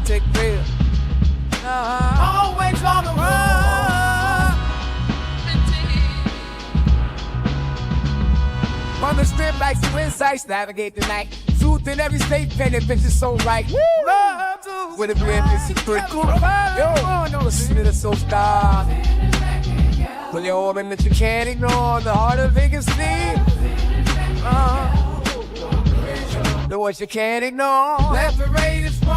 Lunatik Raider. Always on the run. From the strip like some insights, navigate the night. Truth in every state, painted pictures so right. Love to with a brand new secret. Yo, no, the spirit so star. Pull your organ that you can't ignore. The heart of biggest need. The words you can't ignore. Let the Raiders roll.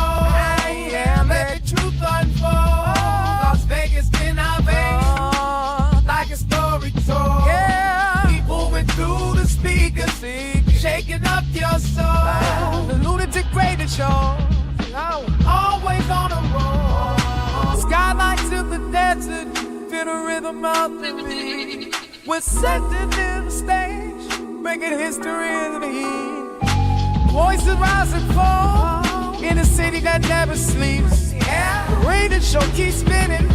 Yeah, let the truth unfold. Las Vegas in our veins, like a story told. Yeah, keep moving through the speakers, shaking up your soul. The Lunatik Raider Show, always on the road. Skylights in the desert, feel the rhythm of the beat. We're setting in the stage, making history in the heat. Voices rise and fall in a city that never sleeps. Yeah, the Raider Show keeps spinning.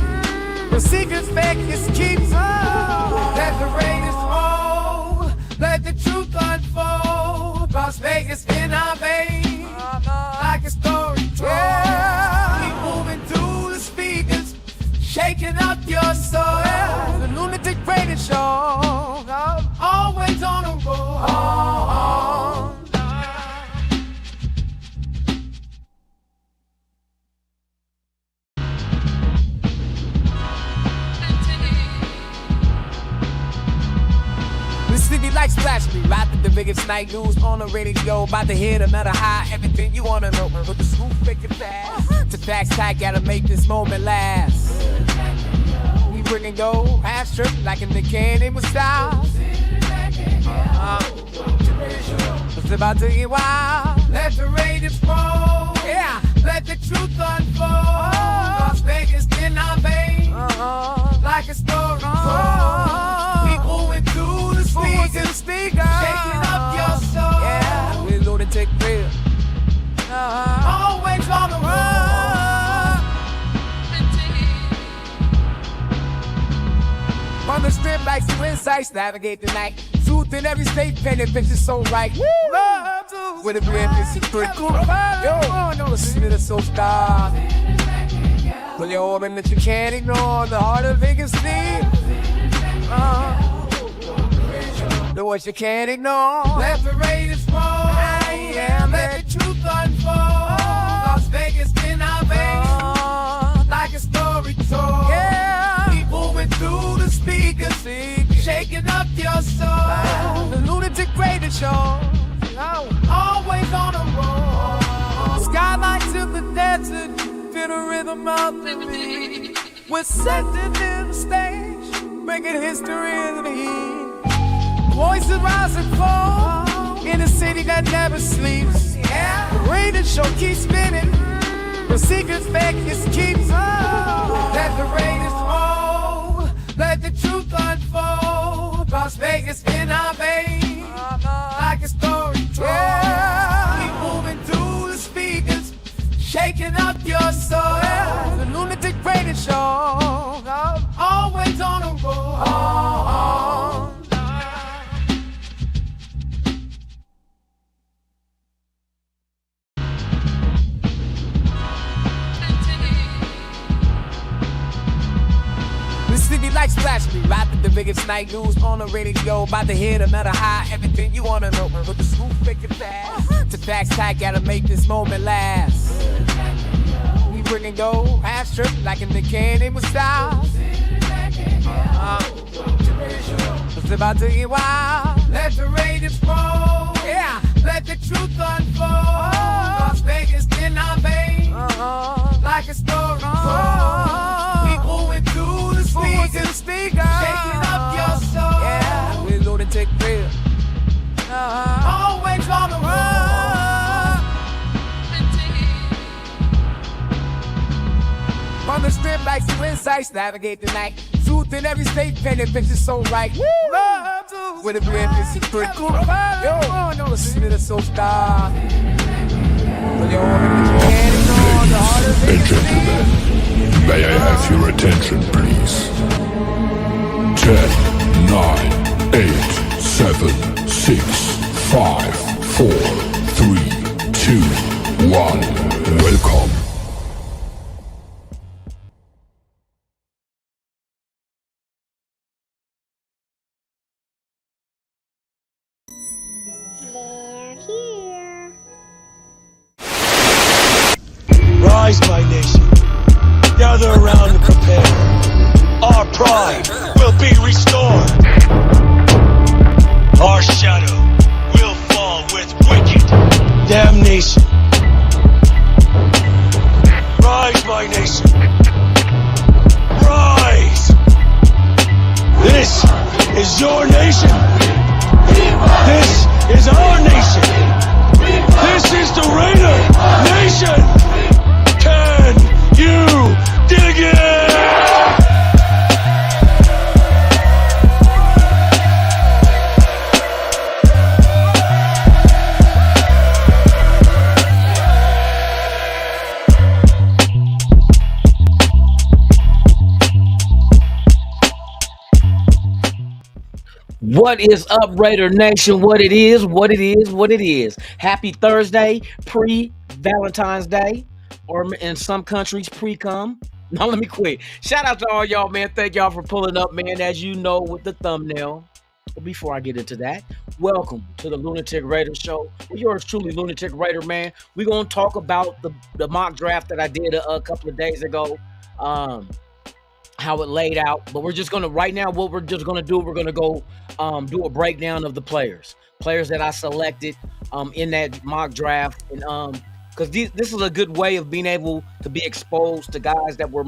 The secrets Vegas keeps. Let the Raiders roll. Let the truth unfold. Las Vegas in our veins, like a story told. Yeah, keep moving through the speakers, shaking up your soul. Yeah, the Lunatik Raider Show, always on the road. The city like splash me, ride the biggest night news on the radio. About to hit another high, everything you wanna know. Put the scoop, make it fast. To tax tag, gotta make this moment last. We bringing go, half strip like in the candy with style. It's about to get wild. Let the Raiders roll. Yeah, let the truth unfold. Las Vegas in our veins, like a story told. Keep moving through the speakers, shaking up your soul. Yeah, we're Lunatik Raider, always on the run. From the strip like some insights, navigate the night. Truth in every state, painted pictures so right. Love to with a brand new secret. Yo, no, the spirit so star. Pull your organ that you can't ignore. The heart of biggest need. The words you can't ignore. Let the Raiders roll. Yeah, let the truth unfold. Las Vegas in our veins, like a story told. Yeah, keep moving through the speakers, shaking up your soul. The Lunatik Raider Show, always on the road. Skylights in the desert, feel the rhythm of the beat. We're setting in the stage, making history in the heat. Voices rise and fall in a city that never sleeps. Yeah, the Raider Show keeps spinning. The secrets Vegas keeps. Let the Raiders roll. Let the truth unfold. Las Vegas in our veins, like a story told. Yeah, keep moving through the speakers, shaking up your soul. Yeah, the Lunatik Raider Show, always on the road. The city like splash me, ride the biggest night news on the radio. About to hit another high, everything you wanna know. Put the scoop, make it fast. To tax tag, gotta make this moment last. We bringing go, half strip like in the candy with style. It's about to get wild. Let the Raiders roll. Yeah, let the truth unfold. Las Vegas in our veins, like a story told. Keep moving through the speakers, shaking up your soul. Yeah, we're Lunatik Raider, always on the run. From the strip like some insights, navigate the night. Truth in every state, painted pictures so right. Love to with a brand new secret. Yo, no, the spirit so star. Pull your organ that you can't ignore. The heart of Ladies and gentlemen, may I have your attention, please? 10, 9, 8, 7, 6, 5, 4, 3, 2, 1. Welcome Rise, my nation. Gather around and prepare. Our pride will be restored. Our shadow will fall with wicked damnation. Rise, my nation. Rise. This is your nation. This is our nation. This is the Raider Nation. Can you dig it? What is up, Raider Nation? What it is, what it is, what it is. Happy Thursday, pre-Valentine's Day, or in some countries, pre-cum. Now, let me quit. Shout out to all y'all, man. Thank y'all for pulling up, man, as you know, with the thumbnail. But before I get into that, welcome to the Lunatic Raider Show. Well, yours truly, Lunatic Raider, man. We're going to talk about the mock draft that I did a couple of days ago. How it laid out, but we're just gonna right now. What we're just gonna do, we're gonna go do a breakdown of the players that I selected in that mock draft, and because this is a good way of being able to be exposed to guys that we're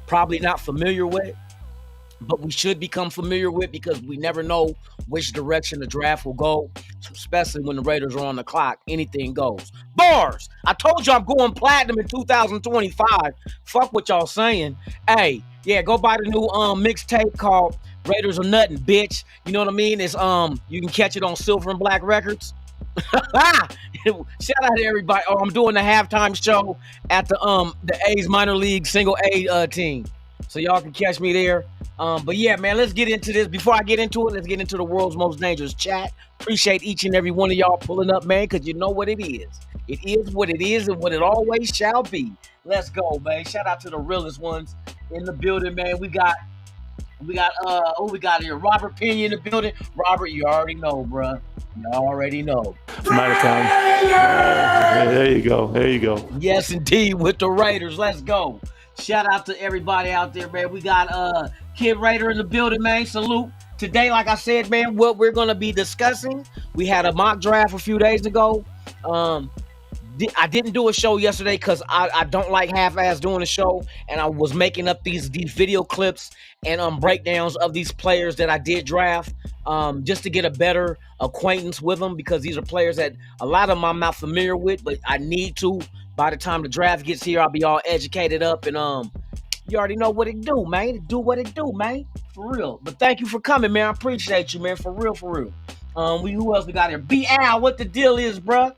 probably not familiar with, but we should become familiar with because we never know which direction the draft will go, especially when the Raiders are on the clock. Anything goes. Bars! I told you I'm going platinum in 2025. Fuck what y'all saying. Hey, yeah, go buy the new mixtape called Raiders or Nothing, bitch. You know what I mean? It's you can catch it on Silver and Black Records. Shout out to everybody. Oh, I'm doing the halftime show at the A's minor league single A team. So y'all can catch me there. But yeah, man, let's get into this. Before I get into it, let's get into the world's most dangerous chat. Appreciate each and every one of y'all pulling up, man, because you know what it is. It is what it is and what it always shall be. Let's go, man. Shout out to the realest ones in the building, man. We got who we got here? Robert Pena in the building. Robert, you already know, bruh. You already know. From out of town. Yeah, there you go. There you go. Yes, indeed, with the Raiders. Let's go. Shout out to everybody out there, man. We got Kid Raider in the building, man. Salute. Today, like I said, man, what we're going to be discussing, we had a mock draft a few days ago. I didn't do a show yesterday because I don't like half-ass doing a show, and I was making up these video clips and breakdowns of these players that I did draft just to get a better acquaintance with them, because these are players that a lot of them I'm not familiar with, but I need to. By the time the draft gets here, I'll be all educated up, and you already know what it do, man. It do what it do, man. For real. But thank you for coming, man. I appreciate you, man. For real, for real. Who else we got here? B. Al, what the deal is, bruh?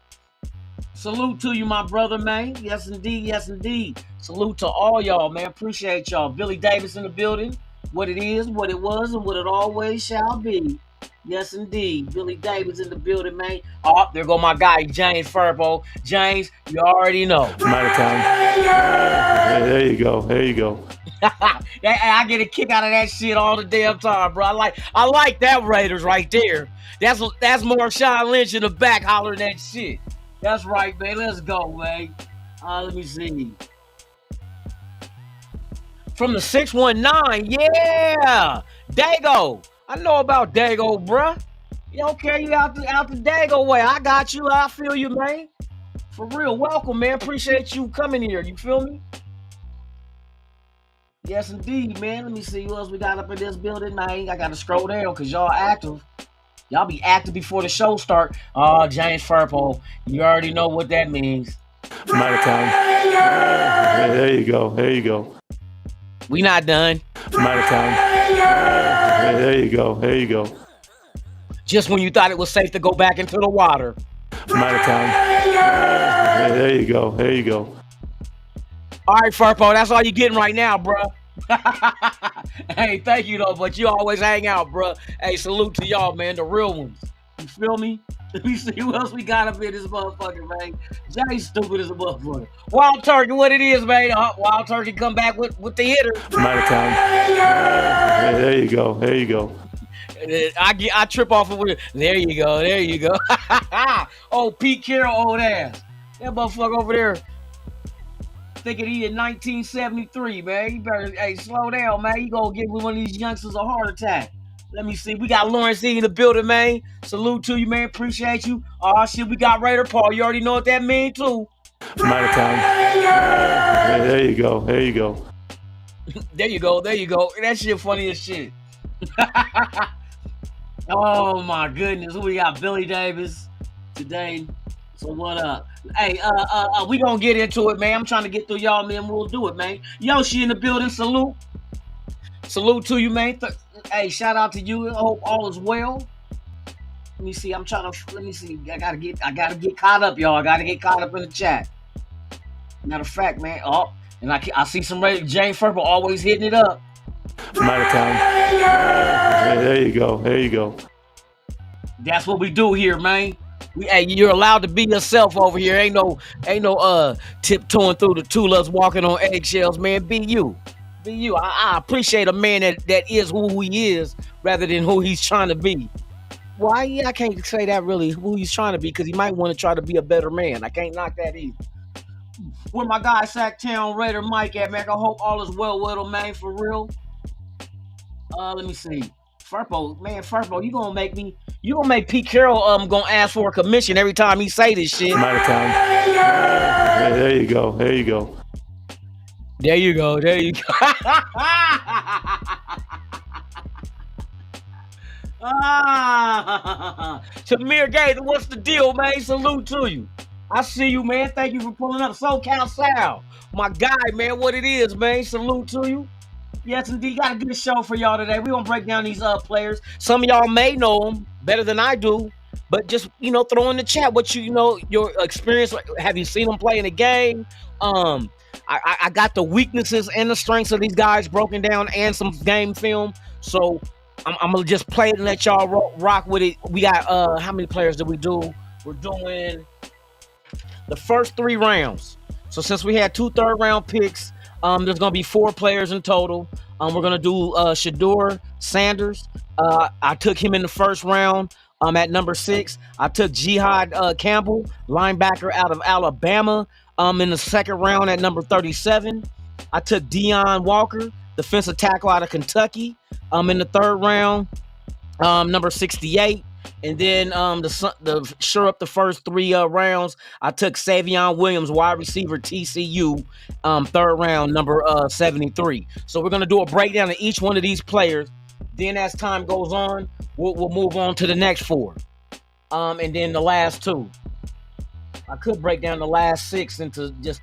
Salute to you, my brother, man. Yes, indeed. Yes, indeed. Salute to all y'all, man. Appreciate y'all. Billy Davis in the building. What it is, what it was, and what it always shall be. Yes, indeed. Billy Davis in the building, man. Oh, there go my guy, James Furbo. James, you already know. From out of town. Yeah, there you go. There you go. I get a kick out of that shit all the damn time, bro. I like that Raiders right there. That's Marshawn Lynch in the back hollering that shit. That's right, man. Let's go, man. Let me see. From the 619, yeah. Dago. I know about Dago, bruh. You okay? You out the Dago way. I got you. I feel you, man. For real. Welcome, man. Appreciate you coming here. You feel me? Yes, indeed, man. Let me see who else we got up in this building, man. I got to scroll down because y'all active. Y'all be active before the show start. Oh, James Furpo. You already know what that means. From out of town. Yeah, there you go. There you go. We not done. From out of town. Yeah, there you go. There you go. Just when you thought it was safe to go back into the water. From out of town. Yeah, there you go. There you go. All right, Furpo. That's all you're getting right now, bro. Hey, thank you, though, but you always hang out, bro. Hey, salute to y'all, man, the real ones. You feel me? Let me see who else we got up in this motherfucker, man. Jay's stupid as a motherfucker. Wild Turkey, what it is, man. Wild Turkey come back with the hitter. From out of town. Yeah, there you go. There you go. I trip off of it. There you go. There you go. Oh, Pete Carroll, old ass. That motherfucker over there. thinking he in 1973, man. You better, hey, slow down, man. You gonna give one of these youngsters a heart attack. Let me see. We got Lawrence E in the building, man. Salute to you, man. Appreciate you. Oh, shit, we got Raider Paul. You already know what that means, too. From out of town. Yeah, there you go. There you go. There you go. There you go. That shit funny as shit. Oh, my goodness. Who we got? Billy Davis today. So what up? Hey, we gonna get into it, man. I'm trying to get through y'all, man. We'll do it, man. Yoshi in the building. Salute. Salute to you, man. Hey, shout out to you. I hope all is well. Let me see. Let me see. I gotta get caught up, y'all. I gotta get caught up in the chat. Matter of fact, man. Oh, and I see some Jane Furbo always hitting it up. From out of town. Yeah, there you go. There you go. That's what we do here, man. Hey, you're allowed to be yourself over here. Ain't no tiptoeing through the tulips, walking on eggshells, man. Be you. Be you. I appreciate a man that is who he is rather than who he's trying to be. Well, I can't say that really who he's trying to be because he might want to try to be a better man. I can't knock that either. Where my guy Sacktown Raider Mike at, man? I hope all is well with him, man, for real. Let me see. Furpo, you gonna make Pete Carroll gonna ask for a commission every time he say this shit. From out of town. Yeah, there you go. There you go. There you go. There you go. Shamir Gator, what's the deal, man? Salute to you. I see you, man. Thank you for pulling up. SoCal Sal, my guy, man. What it is, man. Salute to you. Yes, indeed. Got a good show for y'all today. We're going to break down these players. Some of y'all may know them better than I do, but just, throw in the chat what your experience. Have you seen them play in a game? I got the weaknesses and the strengths of these guys broken down and some game film. So I'm going to just play it and let y'all rock with it. We got, how many players did we do? We're doing the first 3 rounds. So since we had 2 third-round picks, there's going to be 4 players in total. We're going to do Shedeur Sanders. I took him in the first round at number 6. I took Jihad Campbell, linebacker out of Alabama, in the second round at number 37. I took Deion Walker, defensive tackle out of Kentucky, in the third round, number 68. And then the sure up the first 3 rounds, I took Savion Williams, wide receiver, TCU, third round, number 73. So we're gonna do a breakdown of each one of these players. Then as time goes on, we'll move on to the next 4, and then the last 2. I could break down the last 6 into just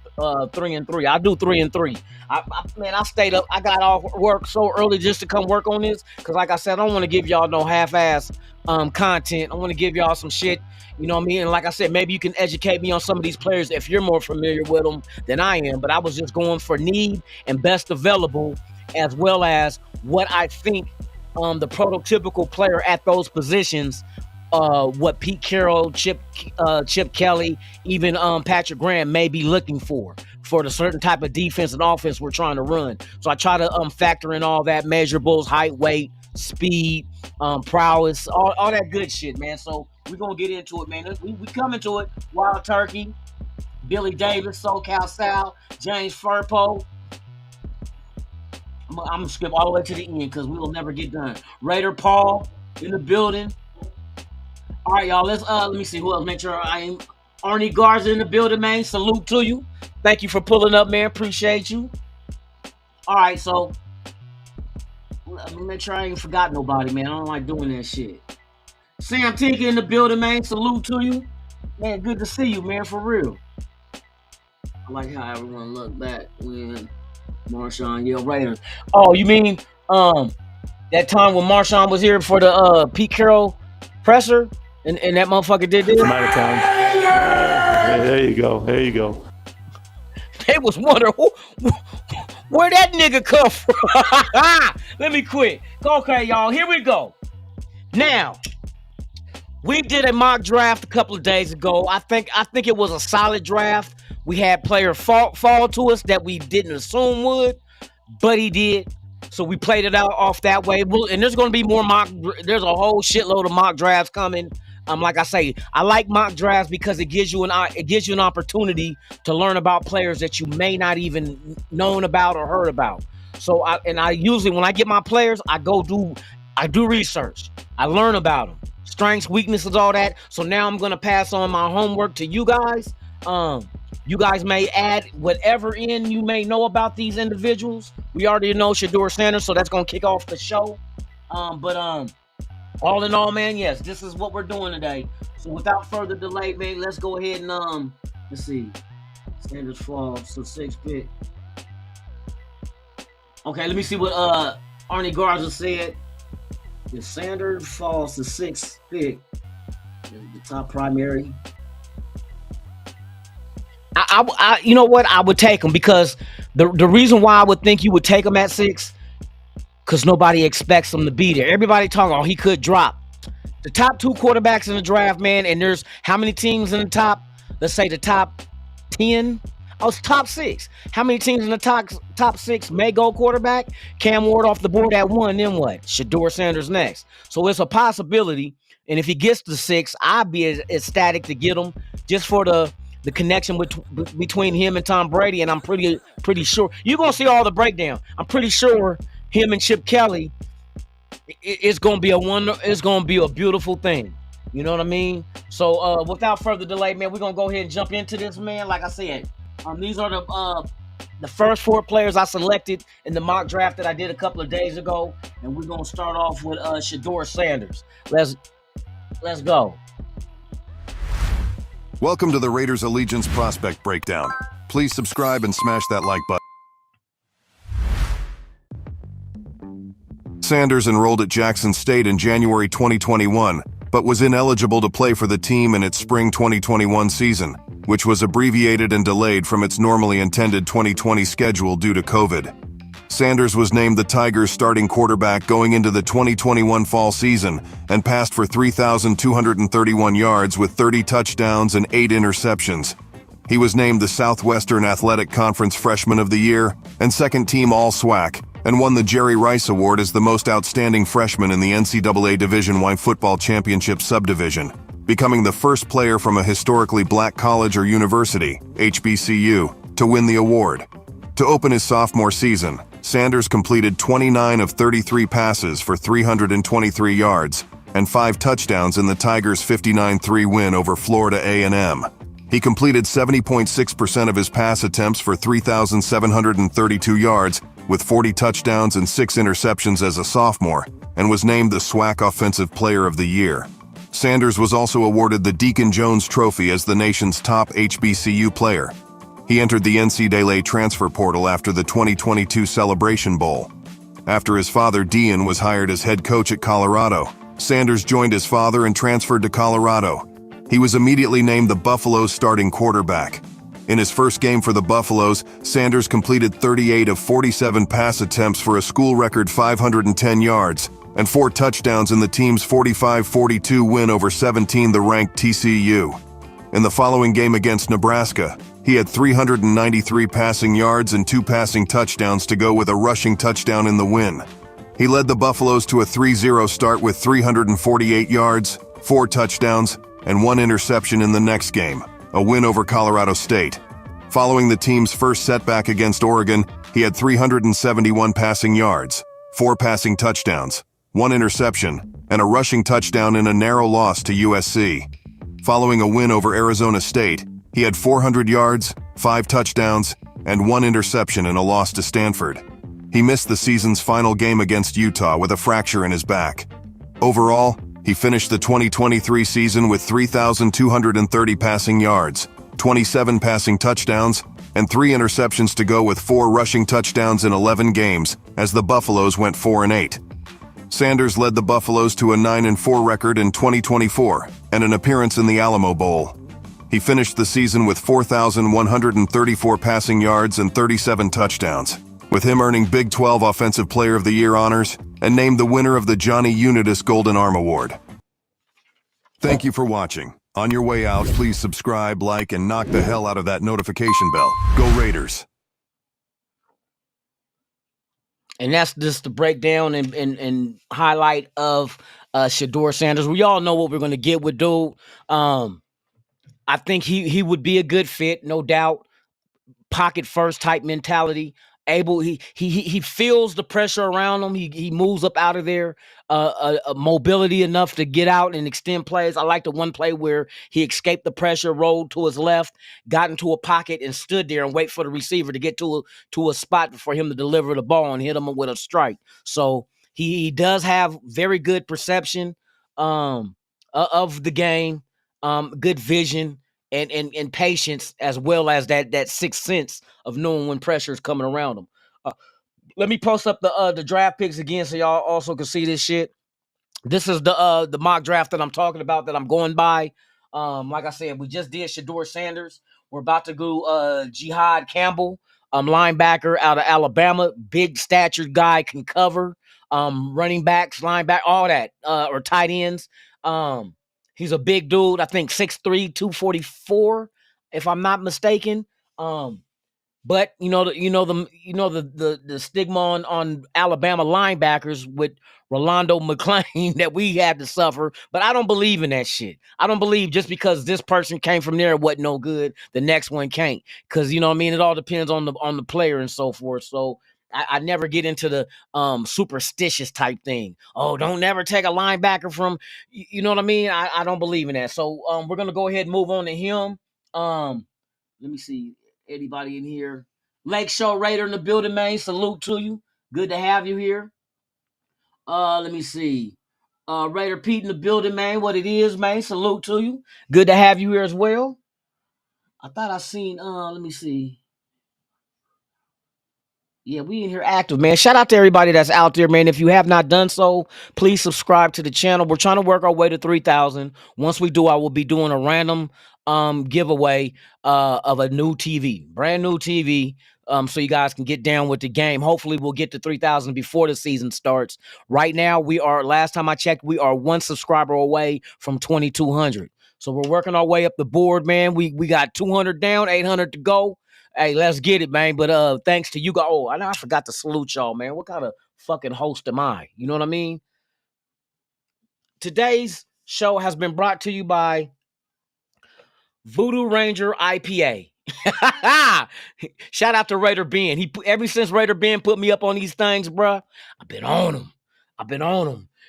3 and 3. I'll do 3 and 3. I stayed up. I got off work so early just to come work on this because, like I said, I don't want to give y'all no half-ass content. I want to give y'all some shit, you know what I mean? And like I said, maybe you can educate me on some of these players if you're more familiar with them than I am. But I was just going for need and best available, as well as what I think the prototypical player at those positions. What Pete Carroll, Chip Kelly, even Patrick Graham may be looking for the certain type of defense and offense we're trying to run. So I try to factor in all that measurables, height, weight, speed, prowess, all that good shit, man. So we're gonna get into it, man. We coming to it. Wild Turkey, Billy Davis, SoCal Sal, James Furpo. I'm gonna skip all the way to the end because we will never get done. Raider Paul in the building. All right, y'all. Let me see who else. Make sure I am. Arnie Garza in the building, man. Salute to you. Thank you for pulling up, man. Appreciate you. All right, so let me make sure I ain't forgot nobody, man. I don't like doing that shit. Sam Tinker in the building, man. Salute to you, man. Good to see you, man. For real. I like how everyone looked back when Marshawn yelled Raiders. Oh, you mean that time when Marshawn was here for the Pete Carroll presser? And that motherfucker did this? From out of town. Yeah, there you go. There you go. They was wondering where that nigga come from. Let me quit. Okay, y'all. Here we go. Now, we did a mock draft a couple of days ago. I think it was a solid draft. We had player fall to us that we didn't assume would, but he did. So we played it out off that way. And there's going to be more there's a whole shitload of mock drafts coming Like I say, I like mock drafts because it gives you an opportunity to learn about players that you may not even known about or heard about. So I usually, when I get my players, I do research. I learn about them, strengths, weaknesses, all that. So now I'm gonna pass on my homework to you guys. You guys may add whatever in you may know about these individuals. We already know Shedeur Sanders, so that's gonna kick off the show. All in all, man, yes, this is what we're doing today. So without further delay, man, let's go ahead and let's see. Sanders falls to 6th pick. Okay, let me see what Arnie Garza said. If Sanders falls to 6th pick, the top primary. I you know what? I would take him because the reason why I would think you would take him at 6, because nobody expects him to be there. Everybody talking, oh, he could drop. The top 2 quarterbacks in the draft, man, and there's how many teams in the top? Let's say the top 10. Oh, it's top 6. How many teams in the top 6 may go quarterback? Cam Ward off the board at 1, then what? Shedeur Sanders next. So it's a possibility. And if he gets to 6, I'd be ecstatic to get him just for the connection between him and Tom Brady. And I'm pretty sure you're gonna see all the breakdown. I'm pretty sure him and Chip Kelly, it's gonna be a beautiful thing. You know what I mean? So without further delay, man, we're gonna go ahead and jump into this, man. Like I said, these are the first 4 players I selected in the mock draft that I did a couple of days ago, and we're gonna start off with Shedeur Sanders. Let's go. Welcome to the Raiders Allegiance Prospect Breakdown. Please subscribe and smash that like button. Sanders enrolled at Jackson State in January 2021, but was ineligible to play for the team in its spring 2021 season, which was abbreviated and delayed from its normally intended 2020 schedule due to COVID. Sanders was named the Tigers' starting quarterback going into the 2021 fall season and passed for 3,231 yards with 30 touchdowns and 8 interceptions. He was named the Southwestern Athletic Conference Freshman of the Year and second-team All-SWAC and won the Jerry Rice Award as the most outstanding freshman in the NCAA Division I Football Championship subdivision, becoming the first player from a historically black college or university, HBCU, to win the award. To open his sophomore season, Sanders completed 29 of 33 passes for 323 yards and 5 touchdowns in the Tigers' 59-3 win over Florida A&M. He completed 70.6% of his pass attempts for 3,732 yards with 40 touchdowns and 6 interceptions as a sophomore and was named the SWAC Offensive Player of the Year. Sanders was also awarded the Deacon Jones Trophy as the nation's top HBCU player. He entered the NCAA transfer portal after the 2022 Celebration Bowl. After his father, Dean, was hired as head coach at Colorado, Sanders joined his father and transferred to Colorado. He was immediately named the Buffaloes' starting quarterback. In his first game for the Buffaloes, Sanders completed 38 of 47 pass attempts for a school record 510 yards and 4 touchdowns in the team's 45-42 win over 17th-ranked TCU. In the following game against Nebraska, he had 393 passing yards and 2 passing touchdowns to go with a rushing touchdown in the win. He led the Buffaloes to a 3-0 start with 348 yards, 4 touchdowns, and 1 interception in the next game, a win over Colorado State. Following the team's first setback against Oregon, he had 371 passing yards, 4 passing touchdowns, 1 interception, and a rushing touchdown in a narrow loss to USC. Following a win over Arizona State, he had 400 yards, 5 touchdowns, and 1 interception in a loss to Stanford. He missed the season's final game against Utah with a fracture in his back. Overall, he finished the 2023 season with 3,230 passing yards, 27 passing touchdowns, and 3 interceptions to go with 4 rushing touchdowns in 11 games as the Buffaloes went 4-8. Sanders led the Buffaloes to a 9-4 record in 2024 and an appearance in the Alamo Bowl. He finished the season with 4,134 passing yards and 37 touchdowns, with him earning Big 12 Offensive Player of the Year honors and named the winner of the Johnny Unitas Golden Arm Award. Thank you for watching. On your way out, please subscribe, like, and knock the hell out of that notification bell. Go Raiders! And that's just the breakdown and highlight of Shador Sanders. We all know what we're going to get with dude. I think he would be a good fit, no doubt. Pocket first type mentality. He feels the pressure around him. He moves up out of there. Mobility enough to get out and extend plays. I like the one play where he escaped the pressure, rolled to his left, got into a pocket, and stood there and wait for the receiver to get to a spot for him to deliver the ball and hit him with a strike. So he does have very good perception of the game, good vision. And patience, as well as that sixth sense of knowing when pressure is coming around them. Let me post up the draft picks again so y'all also can see this shit. This is the mock draft that I'm talking about, that I'm going by. Like I said, we just did Shador Sanders. We're about to go Jihad Campbell, linebacker out of Alabama, big statured guy, can cover, running backs, linebacker, all that, or tight ends. He's a big dude. I think 6'3", 244, if I'm not mistaken. But the stigma on Alabama linebackers with Rolando McClain that we had to suffer. But I don't believe in that shit. I don't believe just because this person came from there, it wasn't no good, the next one can't. Because you know what I mean, it all depends on the player and so forth. So I never get into the superstitious type thing. Oh, don't never take a linebacker from, you know what I mean? I don't believe in that. So we're gonna go ahead and move on to him. Let me see. Anybody in here? Lake Show Raider in the building, man. Salute to you. Good to have you here. Let me see. Raider Pete in the building, man. What it is, man. Salute to you. Good to have you here as well. I thought I seen, let me see. Yeah, we in here active, man. Shout out to everybody that's out there, man. If you have not done so, please subscribe to the channel. We're trying to work our way to 3,000. Once we do, I will be doing a random giveaway of a new TV, brand new TV, so you guys can get down with the game. Hopefully, we'll get to 3,000 before the season starts. Right now, last time I checked, we are one subscriber away from 2,200. So we're working our way up the board, man. We got 200 down, 800 to go. Hey, let's get it, man. But thanks to you guys. Oh, I forgot to salute y'all, man. What kind of fucking host am I? You know what I mean? Today's show has been brought to you by Voodoo Ranger IPA. Shout out to Raider Ben. Ever since Raider Ben put me up on these things, bruh, I've been on them.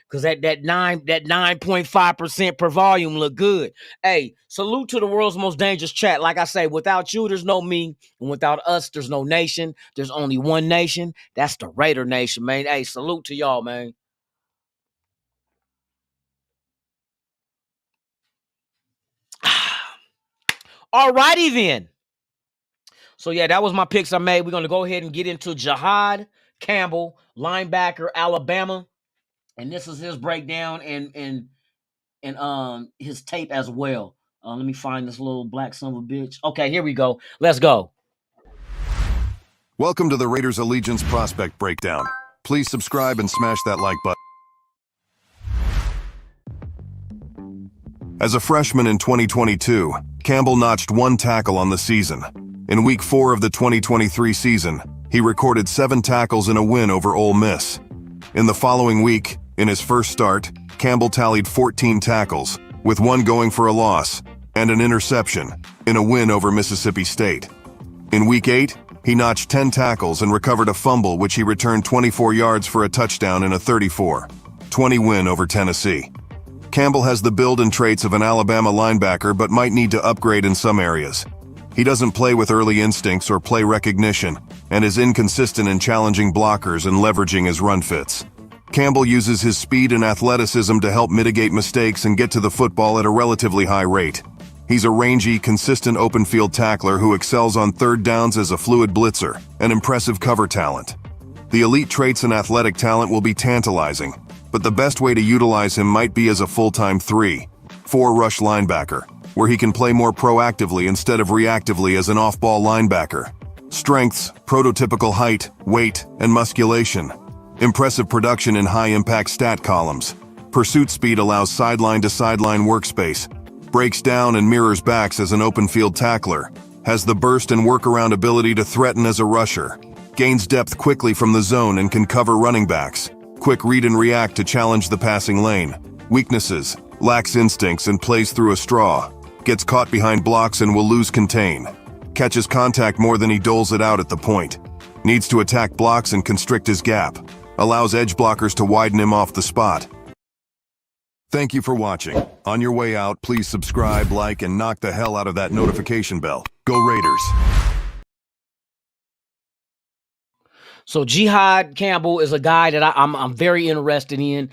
Because that 9.5% per volume look good. Hey, salute to the world's most dangerous chat. Like I say, without you, there's no me. And without us, there's no nation. There's only one nation. That's the Raider Nation, man. Hey, salute to y'all, man. All righty then. So, yeah, that was my picks I made. We're going to go ahead and get into Jihad Campbell, linebacker, Alabama. And this is his breakdown and his tape as well. Let me find this little black son of a bitch. Okay, here we go. Let's go. Welcome to the Raiders Allegiance Prospect Breakdown. Please subscribe and smash that like button. As a freshman in 2022, Campbell notched 1 tackle on the season. In Week 4 of the 2023 season, he recorded 7 tackles in a win over Ole Miss. In the following week, in his first start, Campbell tallied 14 tackles, with 1 going for a loss, and an interception, in a win over Mississippi State. In Week 8, he notched 10 tackles and recovered a fumble which he returned 24 yards for a touchdown in a 34-20 win over Tennessee. Campbell has the build and traits of an Alabama linebacker but might need to upgrade in some areas. He doesn't play with early instincts or play recognition, and is inconsistent in challenging blockers and leveraging his run fits. Campbell uses his speed and athleticism to help mitigate mistakes and get to the football at a relatively high rate. He's a rangy, consistent open field tackler who excels on third downs as a fluid blitzer, an impressive cover talent. The elite traits and athletic talent will be tantalizing, but the best way to utilize him might be as a full-time 3-4 rush linebacker, where he can play more proactively instead of reactively as an off-ball linebacker. Strengths: prototypical height, weight, and musculation. Impressive production in high-impact stat columns. Pursuit speed allows sideline-to-sideline workspace. Breaks down and mirrors backs as an open-field tackler. Has the burst and workaround ability to threaten as a rusher. Gains depth quickly from the zone and can cover running backs. Quick read and react to challenge the passing lane. Weaknesses: lacks instincts and plays through a straw. Gets caught behind blocks and will lose contain. Catches contact more than he doles it out at the point. Needs to attack blocks and constrict his gap. Allows edge blockers to widen him off the spot. Thank you for watching. On your way out, please subscribe, like, and knock the hell out of that notification bell. Go Raiders! So Jihad Campbell is a guy that I'm very interested in.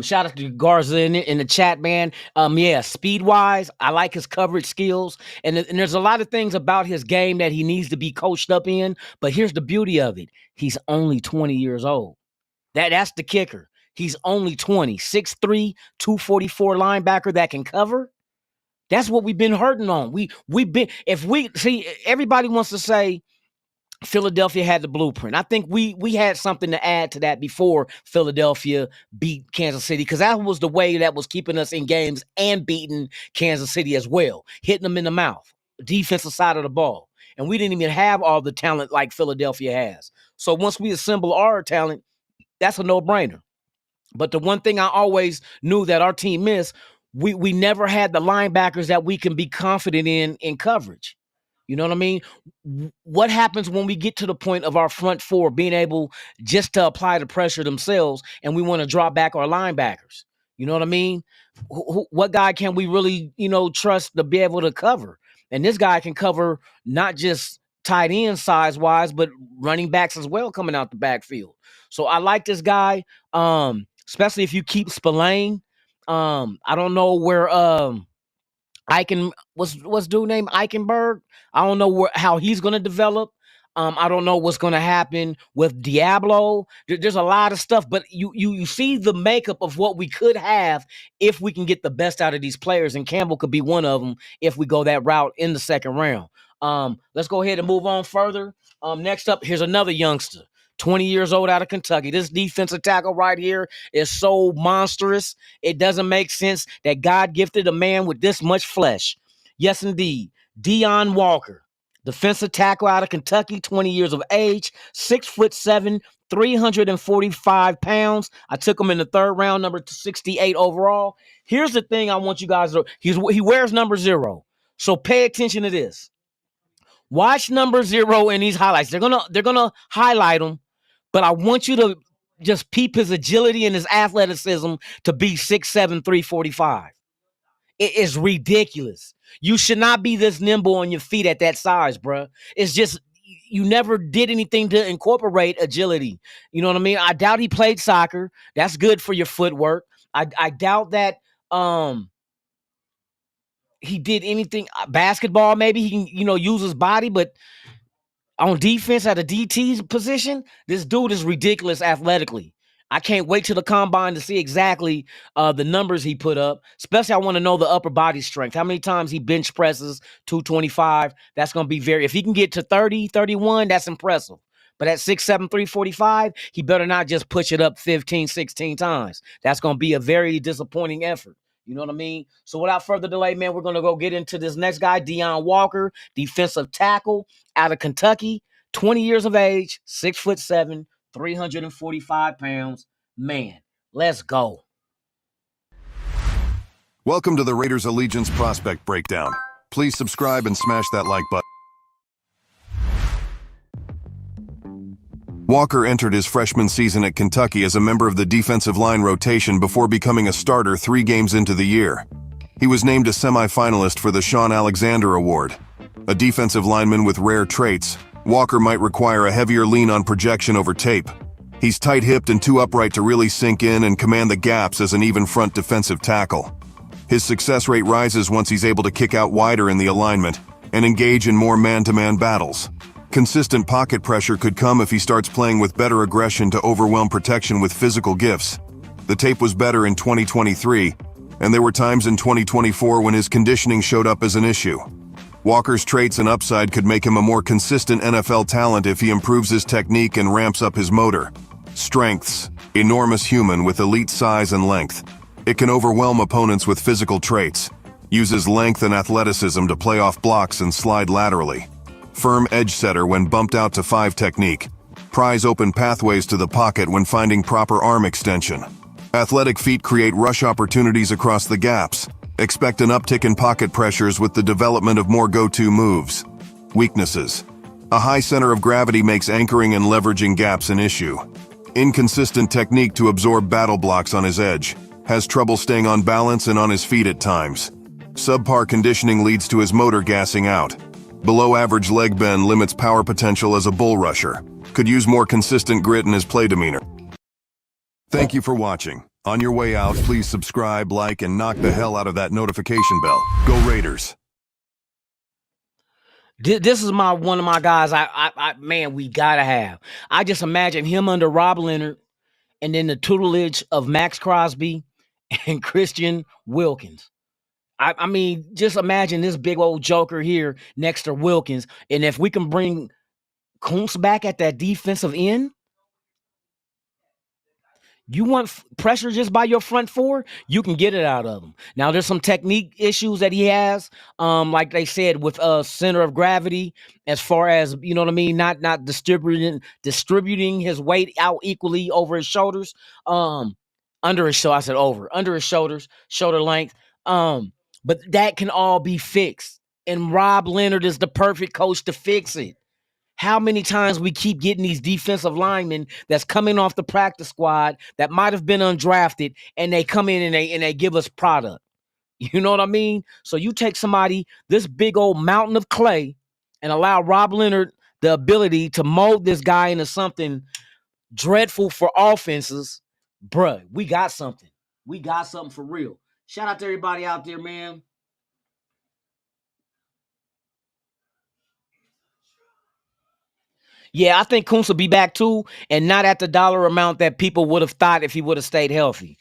Shout out to Garza in the chat, man. Yeah, speed-wise, I like his coverage skills. And there's a lot of things about his game that he needs to be coached up in. But here's the beauty of it. He's only 20 years old. That's the kicker. He's only 20. 6'3", 244 linebacker that can cover. That's what we've been hurting on. Everybody wants to say Philadelphia had the blueprint. I think we had something to add to that before Philadelphia beat Kansas City, because that was the way that was keeping us in games and beating Kansas City as well, hitting them in the mouth, defensive side of the ball. And we didn't even have all the talent like Philadelphia has. So once we assemble our talent, that's a no-brainer. But the one thing I always knew that our team missed, we never had the linebackers that we can be confident in coverage. You know what I mean? What happens when we get to the point of our front four being able just to apply the pressure themselves and we want to drop back our linebackers? You know what I mean? What guy can we really, trust to be able to cover? And this guy can cover not just tight end size-wise, but running backs as well coming out the backfield. So I like this guy, especially if you keep Spillane. I don't know where what's dude named Eichenberg? I don't know how he's going to develop. I don't know what's going to happen with Diablo. There's a lot of stuff, but you see the makeup of what we could have if we can get the best out of these players, and Campbell could be one of them if we go that route in the second round. Let's go ahead and move on further. Next up, here's another youngster, 20 years old, out of Kentucky. This defensive tackle right here is so monstrous. It doesn't make sense that God gifted a man with this much flesh. Yes, indeed. Deion Walker, defensive tackle out of Kentucky, 20 years of age, 6'7", 345 pounds. I took him in the third round, number 68 overall. Here's the thing I want you guys to, he wears number 0. So pay attention to this. Watch number 0 in these highlights. They're gonna highlight him, but I want you to just peep his agility and his athleticism to be 6'7", 345. It is ridiculous. You should not be this nimble on your feet at that size, bruh. It's just, you never did anything to incorporate agility. You know what I mean? I doubt he played soccer. That's good for your footwork. I doubt that he did anything. Basketball, maybe he can, use his body, but on defense at a DT position, this dude is ridiculous athletically. I can't wait till the combine to see exactly the numbers he put up. Especially, I want to know the upper body strength. How many times he bench presses 225. That's going to be if he can get to 30, 31, that's impressive. But at 6'7", 345, he better not just push it up 15, 16 times. That's going to be a very disappointing effort. You know what I mean? So without further delay, man, we're going to go get into this next guy, Deion Walker, defensive tackle out of Kentucky, 20 years of age, 6'7", 345 pounds. Man, let's go. Welcome to the Raiders Allegiance Prospect Breakdown. Please subscribe and smash that like button. Walker entered his freshman season at Kentucky as a member of the defensive line rotation before becoming a starter 3 games into the year. He was named a semi-finalist for the Sean Alexander Award. A defensive lineman with rare traits, Walker might require a heavier lean on projection over tape. He's tight-hipped and too upright to really sink in and command the gaps as an even front defensive tackle. His success rate rises once he's able to kick out wider in the alignment and engage in more man-to-man battles. Consistent pocket pressure could come if he starts playing with better aggression to overwhelm protection with physical gifts. The tape was better in 2023, and there were times in 2024 when his conditioning showed up as an issue. Walker's traits and upside could make him a more consistent NFL talent if he improves his technique and ramps up his motor. Strengths: enormous human with elite size and length. It can overwhelm opponents with physical traits. Uses length and athleticism to play off blocks and slide laterally. Firm edge setter when bumped out to 5 technique. Pries open pathways to the pocket when finding proper arm extension. Athletic feet create rush opportunities across the gaps. Expect an uptick in pocket pressures with the development of more go-to moves. Weaknesses. A high center of gravity makes anchoring and leveraging gaps an issue. Inconsistent technique to absorb battle blocks on his edge. Has trouble staying on balance and on his feet at times. Subpar conditioning leads to his motor gassing out. Below average leg bend limits power potential as a bull rusher. Could use more consistent grit in his play demeanor. Thank you for watching. On your way out, please subscribe, like, and knock the hell out of that notification bell. Go Raiders. This is one of my guys. Man, we gotta have. I just imagine him under Rob Leonard, and then the tutelage of Max Crosby and Christian Wilkins. I mean, just imagine this big old joker here next to Wilkins, and if we can bring Kuntz back at that defensive end. You want pressure just by your front four, you can get it out of him. Now, there's some technique issues that he has, like they said, with center of gravity, as far as, you know what I mean, not distributing his weight out equally over his shoulders, under his shoulders, shoulder length. But that can all be fixed, and Rob Leonard is the perfect coach to fix it. How many times we keep getting these defensive linemen that's coming off the practice squad that might have been undrafted, and they come in and they give us product. You know what I mean? So you take somebody, this big old mountain of clay, and allow Rob Leonard the ability to mold this guy into something dreadful for offenses. Bruh, we got something. We got something for real. Shout out to everybody out there, man. Yeah, I think Kuntz will be back too, and not at the dollar amount that people would have thought if he would have stayed healthy.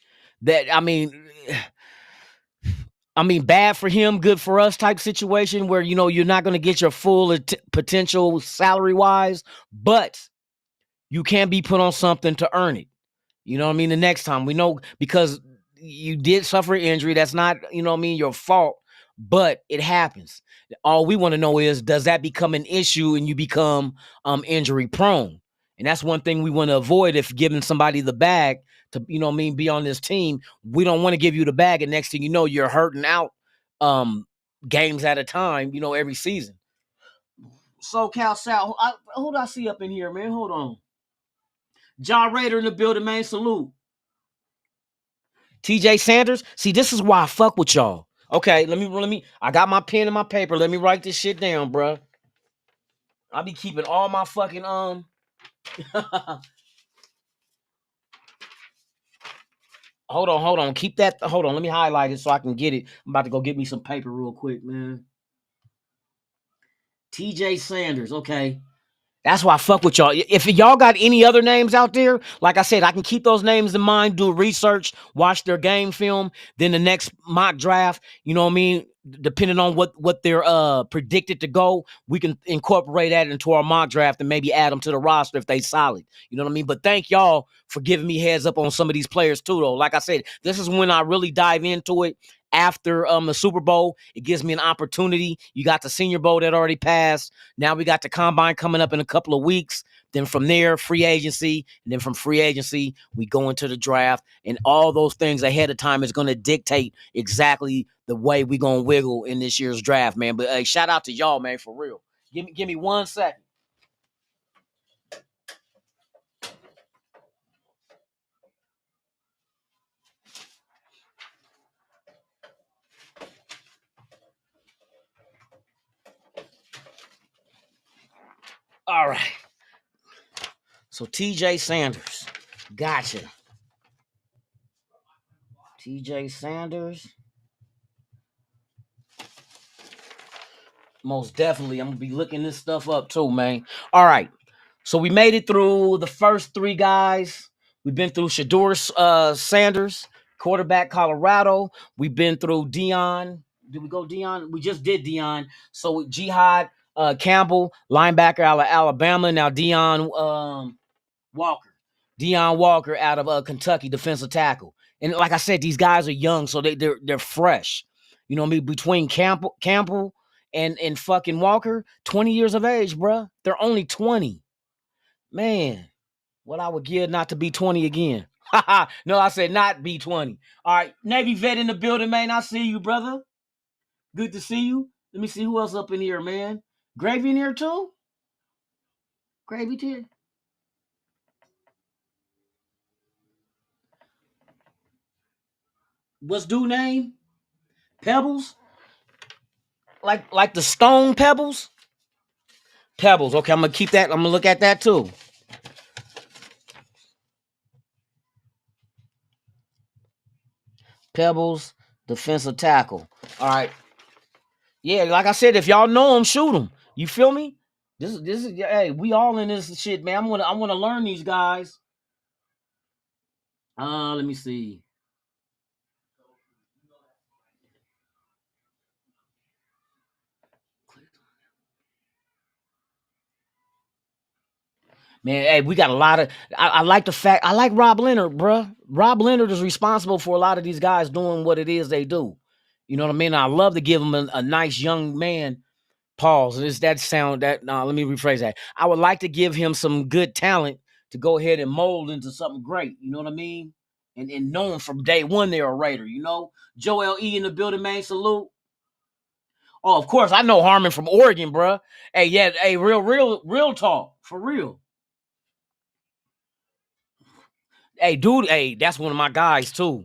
I mean, bad for him, good for us type situation where, you know, you're not going to get your full potential salary-wise, but you can be put on something to earn it. You know what I mean? The next time, we know, because you did suffer an injury. That's not, you know what I mean, your fault, but it happens. All we want to know is, does that become an issue and you become injury prone? And that's one thing we want to avoid if giving somebody the bag to, you know what I mean, be on this team. We don't want to give you the bag, and next thing you know, you're hurting out games at a time, you know, every season. So, Cal Sal, who do I see up in here, man? Hold on. John Raider in the building, man. Salute. TJ Sanders. See, this is why I fuck with y'all. Okay, let me. I got my pen and my paper. Let me write this shit down, bruh. I'll be keeping all my fucking Hold on. Keep that. Hold on. Let me highlight it so I can get it. I'm about to go get me some paper real quick, man. TJ Sanders. Okay. That's why I fuck with y'all. If y'all got any other names out there, like I said, I can keep those names in mind, do research, watch their game film. Then the next mock draft, you know what I mean? Depending on what they're predicted to go, we can incorporate that into our mock draft and maybe add them to the roster if they solid. You know what I mean? But thank y'all for giving me heads up on some of these players too, though. Like I said, this is when I really dive into it. After the Super Bowl, it gives me an opportunity. You got the Senior Bowl that already passed. Now we got the Combine coming up in a couple of weeks. Then from there, free agency. And then from free agency, we go into the draft. And all those things ahead of time is going to dictate exactly the way we're going to wiggle in this year's draft, man. But hey, shout out to y'all, man, for real. Give me 1 second. All right. So TJ Sanders. Gotcha. TJ Sanders. Most definitely. I'm going to be looking this stuff up too, man. All right. So we made it through the first three guys. We've been through Shedeur Sanders, quarterback, Colorado. We've been through Deion. Did we go Deion? We just did Deion. So Jihad Campbell, linebacker out of Alabama. Now Deion Walker. Deion Walker out of Kentucky, defensive tackle. And like I said, these guys are young, so they're fresh. You know what I mean? Between Campbell and fucking Walker, 20 years of age, bruh. They're only 20. Man, what I would give not to be 20 again. No, I said not B20. All right, Navy vet in the building, man. I see you, brother. Good to see you. Let me see who else up in here, man. Gravy in here too? Gravy too? What's dude name? Pebbles? Like the stone pebbles? Pebbles. Okay, I'm gonna keep that. I'm gonna look at that too. Pebbles, defensive tackle. All right. Yeah, like I said, if y'all know him, shoot him. You feel me? This is hey, we all in this shit, man. I wanna learn these guys. Let me see. Man, hey, we got a lot of. I like the fact. I like Rob Leonard, bruh. Rob Leonard is responsible for a lot of these guys doing what it is they do. You know what I mean? I love to give him a nice young man. Pause. Is that sound that? Nah, let me rephrase that. I would like to give him some good talent to go ahead and mold into something great. You know what I mean? And know him from day one they're a Raider. You know, Joel E in the building, man. Salute. Oh, of course, I know Harmon from Oregon, bruh. Hey, yeah, hey, real talk for real. Hey, dude, hey, that's one of my guys too.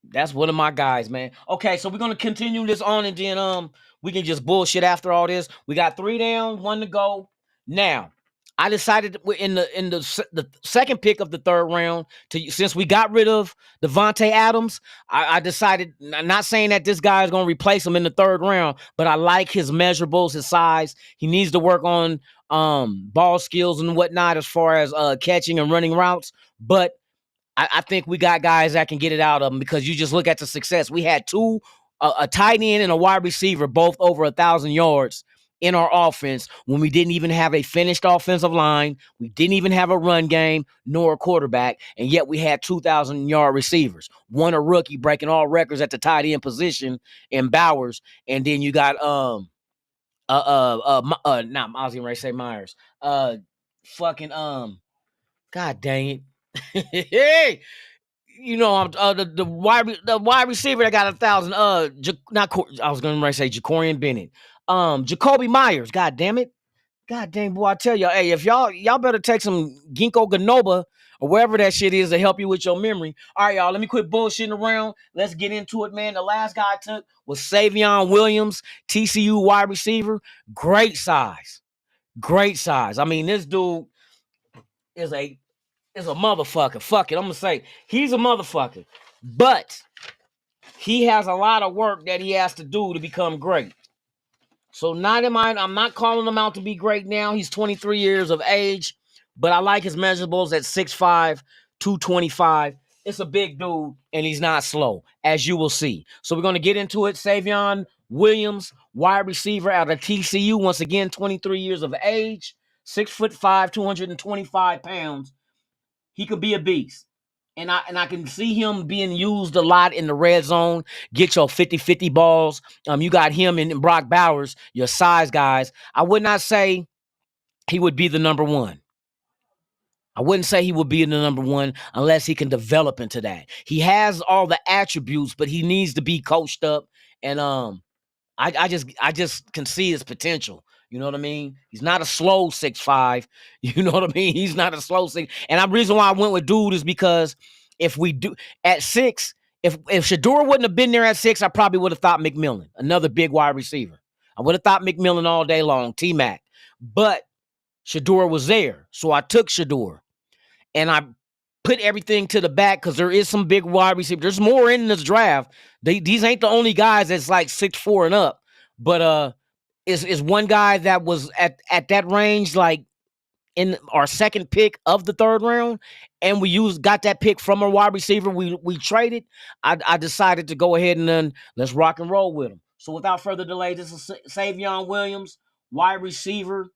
That's one of my guys, man. Okay, so we're gonna continue this on, and then we can just bullshit after all this. We got 3 down, 1 to go. Now, I decided in the second pick of the 3rd round since we got rid of Devontae Adams, I decided, not saying that this guy is gonna replace him in the 3rd round, but I like his measurables, his size. He needs to work on ball skills and whatnot as far as catching and running routes, but I think we got guys that can get it out of them, because you just look at the success. We had two, a tight end and a wide receiver, both over 1,000 yards in our offense when we didn't even have a finished offensive line. We didn't even have a run game nor a quarterback, and yet we had 2,000-yard receivers. One a rookie breaking all records at the tight end position in Bowers, and then you got I was gonna say Myers. God dang it. Hey, you know, I'm the wide receiver that got 1,000. I was gonna say Jacorian Bennett. Jacoby Myers. God damn it. God dang, boy, I tell y'all, hey, if y'all better take some ginkgo ganoba or wherever that shit is to help you with your memory. All right, y'all, let me quit bullshitting around. Let's get into it, man. The last guy I took was Savion Williams, TCU wide receiver. Great size. Great size. I mean, this dude is a motherfucker. Fuck it. I'm gonna say he's a motherfucker. But he has a lot of work that he has to do to become great. So I'm not calling him out to be great now. He's 23 years of age, but I like his measurables at 6'5", 225. It's a big dude, and he's not slow, as you will see. So we're gonna get into it. Savion Williams, wide receiver out of TCU, once again, 23 years of age, 6'5", 225 pounds. He could be a beast. And I can see him being used a lot in the red zone. Get your 50-50 balls. You got him and Brock Bowers, your size guys. I would not say he would be the number one. I wouldn't say he would be the number one unless he can develop into that. He has all the attributes, but he needs to be coached up. And I just can see his potential. You know what I mean? He's not a slow 6'5". You know what I mean? He's not a slow 6. And the reason why I went with dude is because if we do at 6, if Shador wouldn't have been there at 6, I probably would have thought McMillan, another big wide receiver. I would have thought McMillan all day long, T-Mac. But Shador was there, so I took Shador. And I put everything to the back because there is some big wide receivers. There's more in this draft. These ain't the only guys that's like 6'4" and up. But is one guy that was at that range, like in our second pick of the 3rd round, and we got that pick from a wide receiver we traded. I decided to go ahead and then let's rock and roll with him. So without further delay, this is Savion Williams, wide receiver,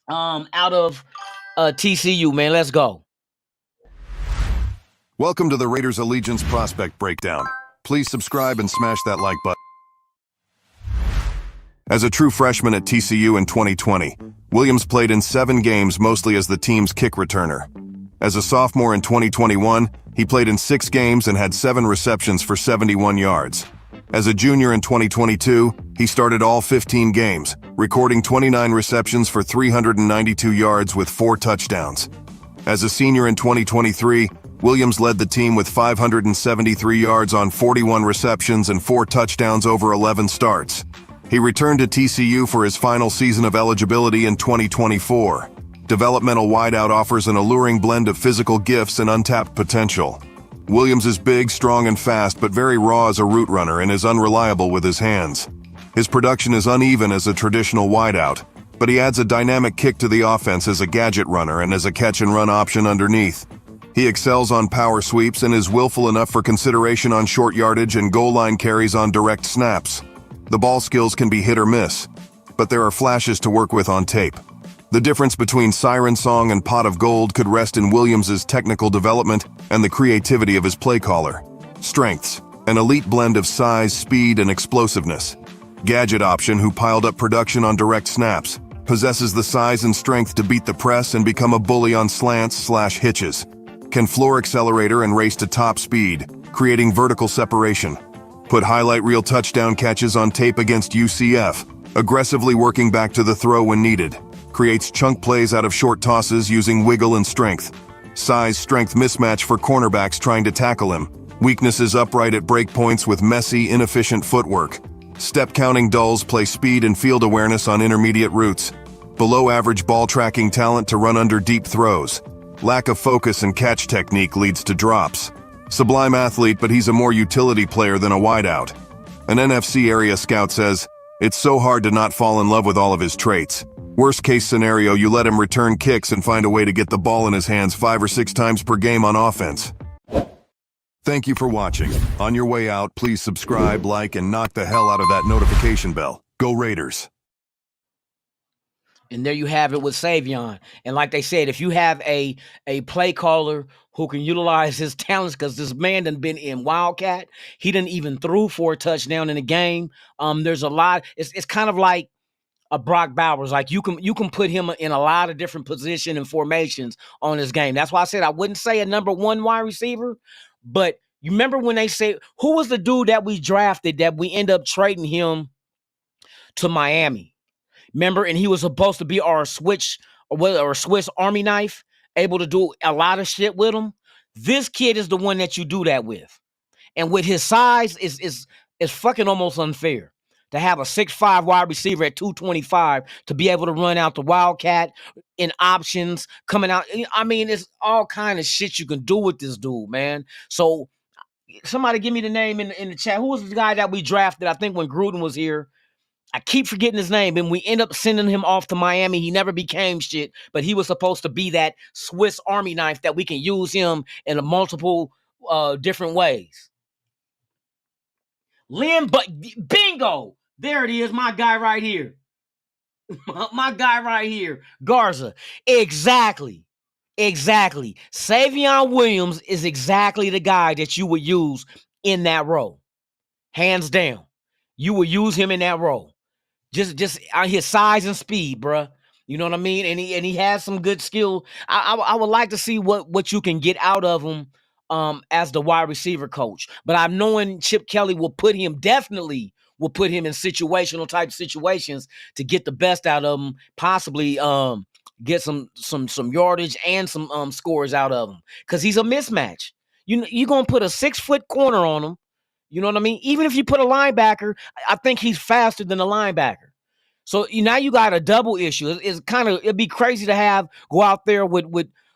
out of TCU, man. Let's go. Welcome to the Raiders Allegiance Prospect Breakdown. Please subscribe and smash that like button. As a true freshman at TCU in 2020, Williams played in 7 games, mostly as the team's kick returner. As a sophomore in 2021, he He played in 6 games and had 7 receptions for 71 yards. As a junior in 2022, he started all 15 games, recording 29 receptions for 392 yards with 4 touchdowns. As a senior in 2023, Williams led the team with 573 yards on 41 receptions and 4 touchdowns over 11 starts. He returned to TCU for his final season of eligibility in 2024. Developmental wideout offers an alluring blend of physical gifts and untapped potential. Williams is big, strong, and fast, but very raw as a route runner and is unreliable with his hands. His production is uneven as a traditional wideout, but he adds a dynamic kick to the offense as a gadget runner and as a catch-and-run option underneath. He excels on power sweeps and is willful enough for consideration on short yardage and goal line carries on direct snaps. The ball skills can be hit or miss, but there are flashes to work with on tape. The difference between Siren Song and Pot of Gold could rest in Williams's technical development and the creativity of his play caller. Strengths: an elite blend of size, speed, and explosiveness. Gadget option who piled up production on direct snaps. Possesses the size and strength to beat the press and become a bully on slants/hitches. Can floor accelerator and race to top speed, creating vertical separation. Put highlight reel touchdown catches on tape against UCF, aggressively working back to the throw when needed. Creates chunk plays out of short tosses using wiggle and strength. Size-strength mismatch for cornerbacks trying to tackle him. Weaknesses upright at break points with messy, inefficient footwork. Step counting dulls play speed and field awareness on intermediate routes. Below average ball tracking talent to run under deep throws. Lack of focus and catch technique leads to drops. Sublime athlete, but he's a more utility player than a wideout. An NFC area scout says, "It's so hard to not fall in love with all of his traits. Worst case scenario, you let him return kicks and find a way to get the ball in his hands 5 or 6 times per game on offense." Thank you for watching. On your way out, please subscribe, like, and knock the hell out of that notification bell. Go Raiders! And there you have it with Savion. And like they said, if you have a play caller who can utilize his talents, because this man done been in Wildcat, he done even threw for a touchdown in the game. There's a lot. It's kind of like a Brock Bowers. Like you can put him in a lot of different position and formations on this game. That's why I said I wouldn't say a number 1 wide receiver, but you remember when they say, who was the dude that we drafted that we end up trading him to Miami? Remember, and he was supposed to be our Swiss Army knife, able to do a lot of shit with him. This kid is the one that you do that with. And with his size, is fucking almost unfair to have a 6'5" wide receiver at 225 to be able to run out the Wildcat in options coming out. I mean, it's all kind of shit you can do with this dude, man. So somebody give me the name in the chat. Who was the guy that we drafted? I think when Gruden was here. I keep forgetting his name, and we end up sending him off to Miami. He never became shit, but he was supposed to be that Swiss Army knife that we can use him in a multiple different ways. Bingo! There it is, my guy right here. My guy right here, Garza. Exactly. Savion Williams is exactly the guy that you would use in that role. Hands down. You would use him in that role. Just his size and speed, bruh. You know what I mean? And he has some good skill. I would like to see what you can get out of him as the wide receiver coach. But I'm knowing Chip Kelly definitely will put him in situational type situations to get the best out of him, possibly get some yardage and some scores out of him. Because he's a mismatch. You're gonna put a 6-foot corner on him. You know what I mean? Even if you put a linebacker, I think he's faster than a linebacker. So now you got a double issue. It'd be crazy to go out there with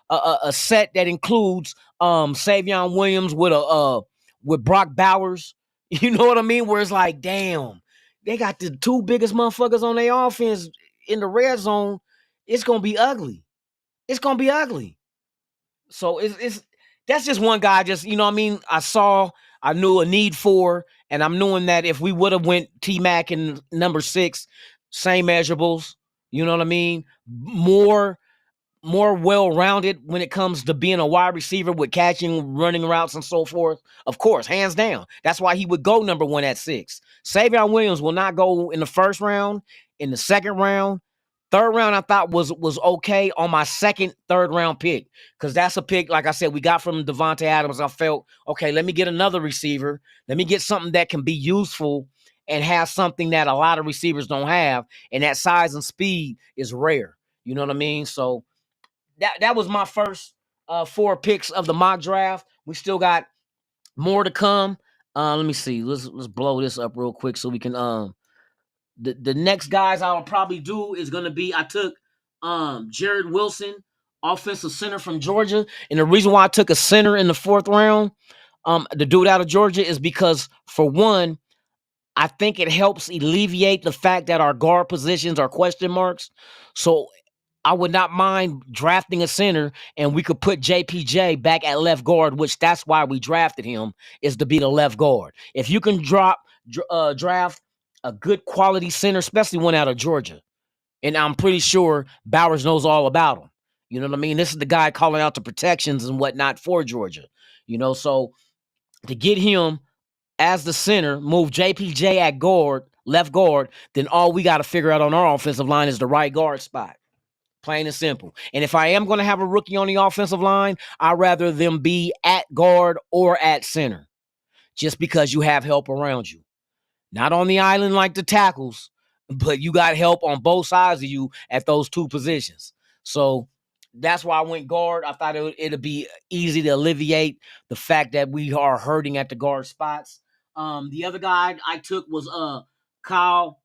a set that includes Savion Williams with Brock Bowers. You know what I mean? Where it's like, damn, they got the 2 biggest motherfuckers on their offense in the red zone. It's gonna be ugly. So that's just one guy. Just, you know what I mean? I knew a need for, and I'm knowing that if we would have went T-Mac in number 6, same measurables, you know what I mean? More well-rounded when it comes to being a wide receiver with catching, running routes, and so forth. Of course, hands down. That's why he would go number 1 at 6. Savion Williams will not go in the 1st round, in the 2nd round, Third round I thought was okay on my third round pick, because that's a pick, like I said, we got from Devontae Adams. I felt, okay, let me get another receiver. Let me get something that can be useful and have something that a lot of receivers don't have, and that size and speed is rare. You know what I mean? So that was my first 4 picks of the mock draft. We still got more to come. Let me see. Let's blow this up real quick so we can the next guys I'll probably do is gonna be, I took Jared Wilson, offensive center from Georgia. And the reason why I took a center in the 4th round, the dude out of Georgia, is because, for one, I think it helps alleviate the fact that our guard positions are question marks. So I would not mind drafting a center, and we could put JPJ back at left guard, which that's why we drafted him, is to be the left guard. If you can draft a good quality center, especially one out of Georgia, and I'm pretty sure Bowers knows all about him. You know what I mean? This is the guy calling out the protections and whatnot for Georgia. You know, so to get him as the center, move JPJ at guard, left guard, then all we got to figure out on our offensive line is the right guard spot. Plain and simple. And if I am going to have a rookie on the offensive line, I'd rather them be at guard or at center, just because you have help around you. Not on the island like the tackles, but you got help on both sides of you at those 2 positions. So that's why I went guard. I thought it'd be easy to alleviate the fact that we are hurting at the guard spots. The other guy I took was Kyle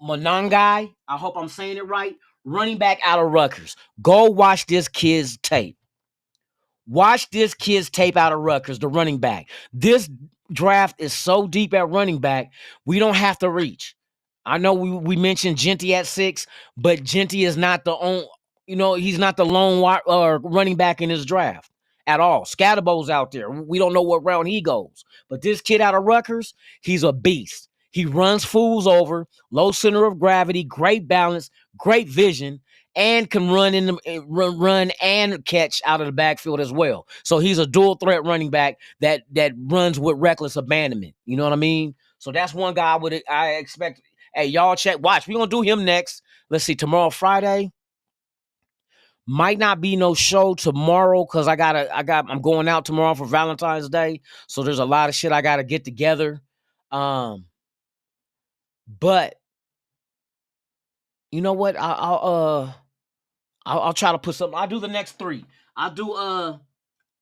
Monangai. I hope I'm saying it right. Running back out of Rutgers. Go watch this kid's tape. Watch this kid's tape out of Rutgers, the running back. This draft is so deep at running back, we don't have to reach. I know we mentioned Genty at 6, but Genty is not the only, he's not the lone running back in this draft at all. Scatterbo's out there. We don't know what round he goes. But this kid out of Rutgers, he's a beast. He runs fools over, low center of gravity, great balance, great vision, and can run and catch out of the backfield as well. So he's a dual threat running back that runs with reckless abandonment. You know what I mean? So that's one guy I expect. Hey, y'all watch. We're gonna do him next. Let's see, tomorrow, Friday. Might not be no show tomorrow because I'm going out tomorrow for Valentine's Day. So there's a lot of shit I gotta get together. But you know what? I'll try to put something. I'll do the next 3. I'll do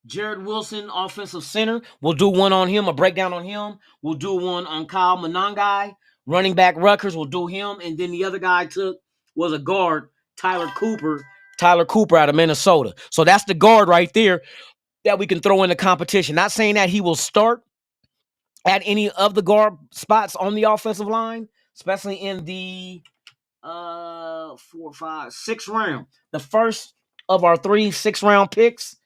Jared Wilson, offensive center. We'll do one on him, a breakdown on him. We'll do one on Kyle Monangai, running back Rutgers. We'll do him. And then the other guy I took was a guard, Tyler Cooper out of Minnesota. So that's the guard right there that we can throw in the competition. Not saying that he will start at any of the guard spots on the offensive line, especially in the 4, 5, 6 round. The first of our 3 6-round picks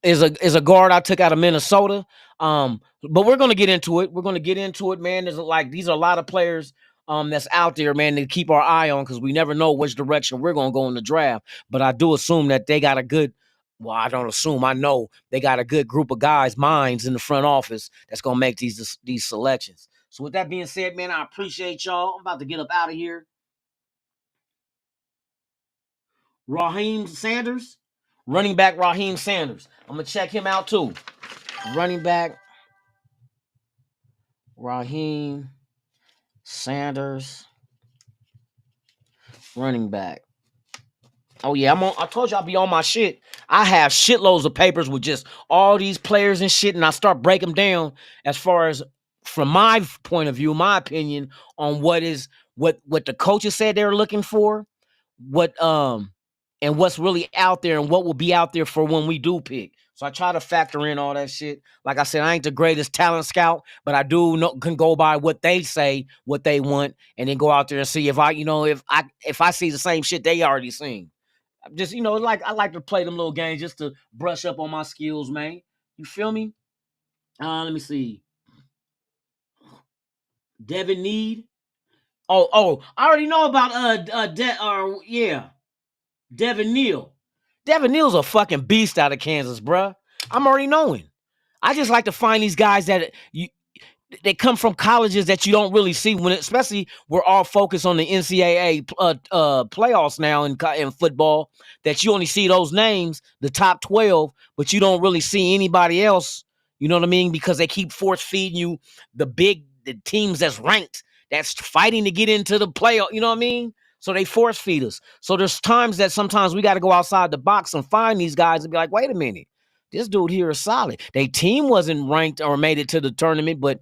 is a guard I took out of Minnesota. But we're gonna get into it. We're gonna get into it, man. These are a lot of players that's out there, man, to keep our eye on, because we never know which direction we're gonna go in the draft. But I do assume that they got a good. Well, I don't assume. I know they got a good group of guys, minds in the front office that's gonna make these selections. So with that being said, man, I appreciate y'all. I'm about to get up out of here. Raheem Sanders, running back Raheem Sanders. I'm going to check him out too. Running back Raheem Sanders, running back. Oh yeah, I told you I'll be on my shit. I have shitloads of papers with just all these players and shit, and I start breaking them down as far as, from my point of view, my opinion on what the coaches said they're looking for, and what's really out there and what will be out there for when we do pick. So I try to factor in all that shit. Like I said, I ain't the greatest talent scout, but I can go by what they say, what they want, and then go out there and see if I see the same shit they already seen. Just, I like to play them little games just to brush up on my skills, man. You feel me? Let me see. Devin Need. Oh, I already know about Devin Neal. Devin Neal's a fucking beast out of Kansas, bruh. I'm already knowing. I just like to find these guys that they come from colleges that you don't really see when, especially we're all focused on the NCAA playoffs now in football. That you only see those names, the top 12, but you don't really see anybody else. You know what I mean? Because they keep force feeding you the teams that's ranked, that's fighting to get into the playoff. You know what I mean? So they force feed us. So there's times that sometimes we got to go outside the box and find these guys and be like, wait a minute. This dude here is solid. Their team wasn't ranked or made it to the tournament, but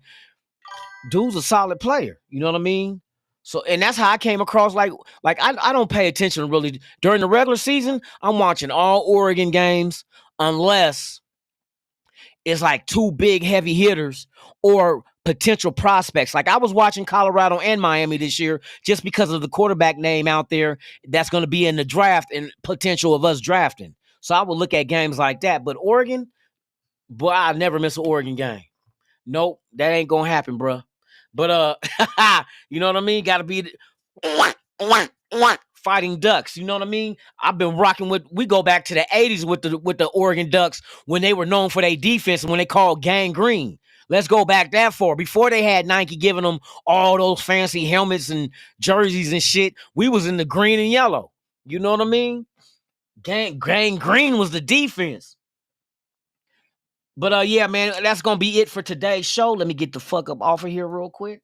dude's a solid player. You know what I mean? So, and that's how I came across. Like I don't pay attention really during the regular season. I'm watching all Oregon games unless it's like two big heavy hitters or potential prospects. Like I was watching Colorado and Miami this year just because of the quarterback name out there that's going to be in the draft and potential of us drafting. So I would look at games like that. But Oregon, boy, I never miss an Oregon game. Nope, that ain't gonna happen, bro. But you know what I mean? Gotta be fighting Ducks. You know what I mean? I've been rocking with. We go back to the '80s with the Oregon Ducks when they were known for their defense and when they called gang green. Let's go back that far. Before they had Nike giving them all those fancy helmets and jerseys and shit, we was in the green and yellow. You know what I mean? Gang green was the defense. But yeah, man, that's gonna be it for today's show. Let me get the fuck up off of here real quick.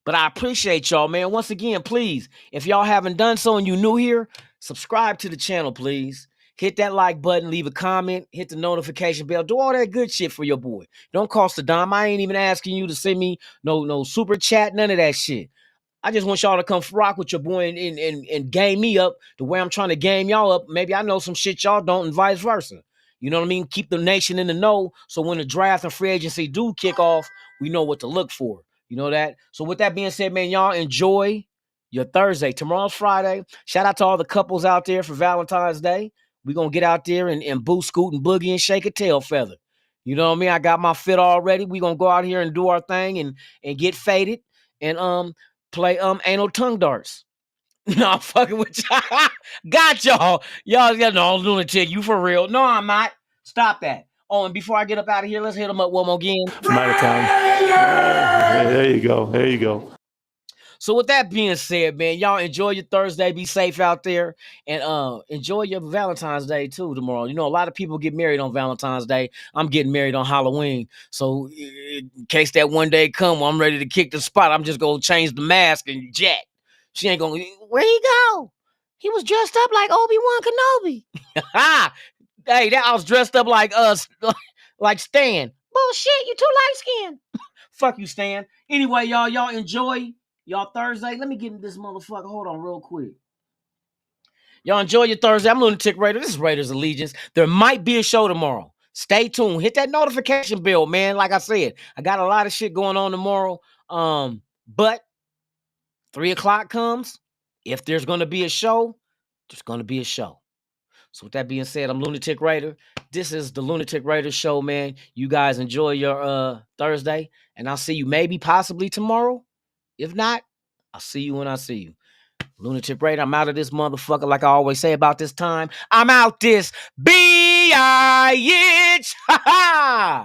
But I appreciate y'all, man. Once again, please, if y'all haven't done so and you new here, subscribe to the channel, please. Hit that like button, leave a comment, hit the notification bell, do all that good shit for your boy. Don't cost a dime. I ain't even asking you to send me no super chat, none of that shit. I just want y'all to come rock with your boy and game me up the way I'm trying to game y'all up. Maybe I know some shit y'all don't and vice versa. You know what I mean? Keep the nation in the know so when the draft and free agency do kick off, we know what to look for. You know that? So with that being said, man, y'all enjoy your Thursday. Tomorrow's Friday. Shout out to all the couples out there for Valentine's Day. We're going to get out there and boo, scoot, and boogie and shake a tail feather. You know what I mean? I got my fit already. We're going to go out here and do our thing and get faded and play anal tongue darts. No, I'm fucking with y'all. Got y'all. Y'all got no lunatic. You for real. No, I'm not. Stop that. Oh, and before I get up out of here, let's hit them up one more again. My time. There you go. There you go. So with that being said, man, y'all enjoy your Thursday. Be safe out there. And enjoy your Valentine's Day, too, tomorrow. You know, a lot of people get married on Valentine's Day. I'm getting married on Halloween. So in case that one day come, I'm ready to kick the spot. I'm just going to change the mask and jet. She ain't going to, where'd he go? He was dressed up like Obi-Wan Kenobi. Hey, I was dressed up like like Stan. Bullshit, you too light-skinned. Fuck you, Stan. Anyway, y'all enjoy y'all Thursday. Let me get in this motherfucker. Hold on real quick. Y'all enjoy your Thursday. I'm Lunatik Raider. This is Raiders Allegiance. There might be a show tomorrow. Stay tuned. Hit that notification bell, man. Like I said, I got a lot of shit going on tomorrow. But 3 o'clock comes. If there's going to be a show, there's going to be a show. So with that being said, I'm Lunatik Raider. This is the Lunatik Raider Show, man. You guys enjoy your Thursday. And I'll see you maybe possibly tomorrow. If not, I'll see you when I see you. Lunatik Raider, I'm out of this motherfucker like I always say about this time. I'm out this bitch. Ha ha!